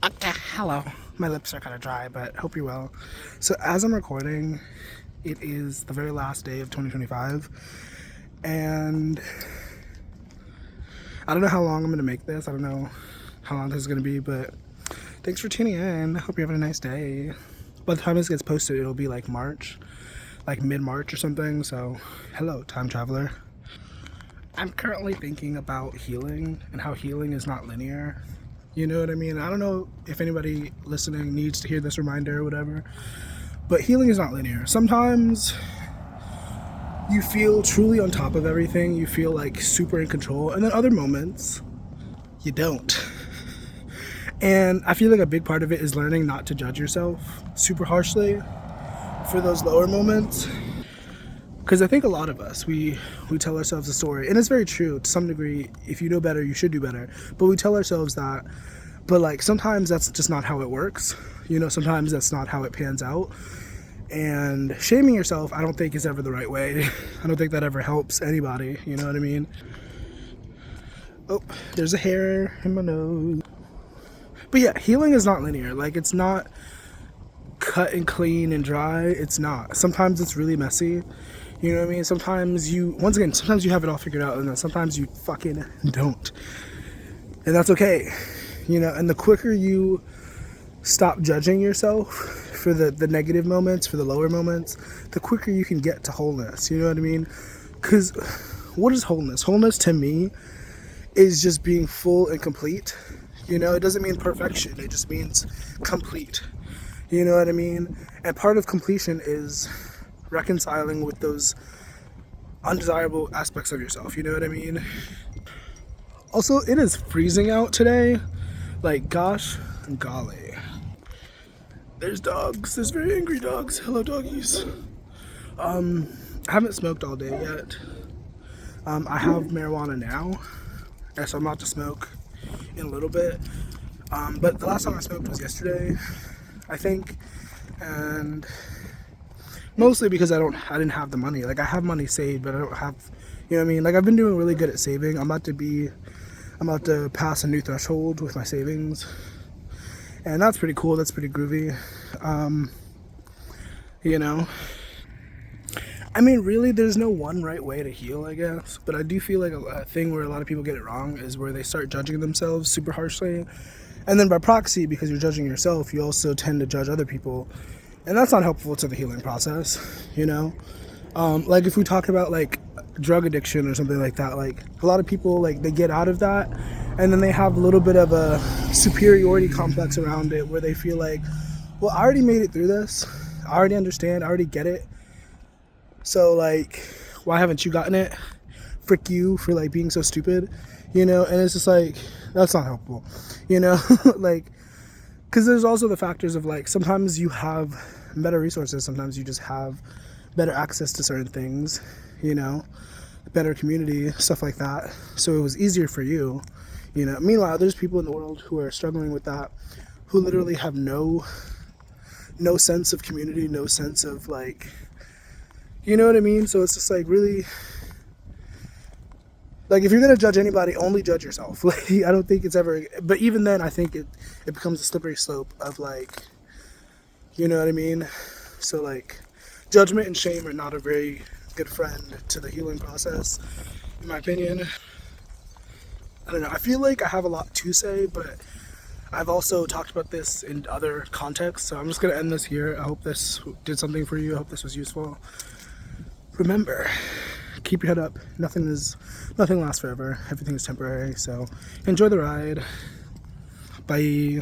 Okay, hello. My lips are kind of dry, but hope you're well. So as I'm recording, it is the very last day of 2025, and I don't know how long I'm going to make this. I don't know how long this is going to be, but thanks for tuning in. Hope you're having a nice day. By the time this gets posted, it'll be like March, like mid-March or something, so hello, time traveler. I'm currently thinking about healing and how healing is not linear. You know what I mean? I don't know if anybody listening needs to hear this reminder or whatever, but healing is not linear. Sometimes you feel truly on top of everything, you feel like super in control, and then other moments, you don't. And I feel like a big part of it is learning not to judge yourself super harshly for those lower moments. Because I think a lot of us, we tell ourselves a story, and it's very true to some degree. If you know better, you should do better. But we tell ourselves that, but like sometimes that's just not how it works. You know, sometimes that's not how it pans out. And shaming yourself, I don't think is ever the right way. I don't think that ever helps anybody. You know what I mean? Oh, there's a hair in my nose. But yeah, healing is not linear. Like, it's not cut and clean and dry. It's not. Sometimes it's really messy. You know what I mean? Sometimes sometimes you have it all figured out, and then sometimes you fucking don't. And that's okay. You know, and the quicker you stop judging yourself for the negative moments, for the lower moments, the quicker you can get to wholeness. You know what I mean? Because what is wholeness? Wholeness to me is just being full and complete. You know, it doesn't mean perfection. It just means complete. You know what I mean? And part of completion is reconciling with those undesirable aspects of yourself. You know what I mean? Also, it is freezing out today. Like, gosh, golly. There's dogs. There's very angry dogs. Hello, doggies. I haven't smoked all day yet. I have marijuana now, and so I'm about to smoke in a little bit. But the last time I smoked was yesterday, I think, and mostly because I didn't have the money. Like, I have money saved, but I don't have, you know what I mean? Like, I've been doing really good at saving. I'm about to pass a new threshold with my savings, and that's pretty cool. That's pretty groovy. You know, I mean, really, there's no one right way to heal, I guess, but I do feel like a thing where a lot of people get it wrong is where they start judging themselves super harshly, and then by proxy, because you're judging yourself, you also tend to judge other people. And that's not helpful to the healing process, you know? Like, if we talk about, like, drug addiction or something like that, like, a lot of people, like, they get out of that, and then they have a little bit of a superiority complex around it, where they feel like, well, I already made it through this. I already understand. I already get it. So, like, why haven't you gotten it? Frick you for, like, being so stupid, you know? And it's just, like, that's not helpful, you know? Like, because there's also the factors of, like, sometimes you have better resources, sometimes you just have better access to certain things, you know, better community, stuff like that. So it was easier for you, you know. Meanwhile, there's people in the world who are struggling with that, who literally have no sense of community, no sense of, like, you know what I mean? So it's just, like, really, like, if you're going to judge anybody, only judge yourself. Like, I don't think it's ever, but even then, I think it becomes a slippery slope of, like, you know what I mean? So, like, judgment and shame are not a very good friend to the healing process, in my opinion. I don't know. I feel like I have a lot to say, but I've also talked about this in other contexts, so I'm just going to end this here. I hope this did something for you. I hope this was useful. Remember, keep your head up. Nothing lasts forever. Everything is temporary. So enjoy the ride. Bye.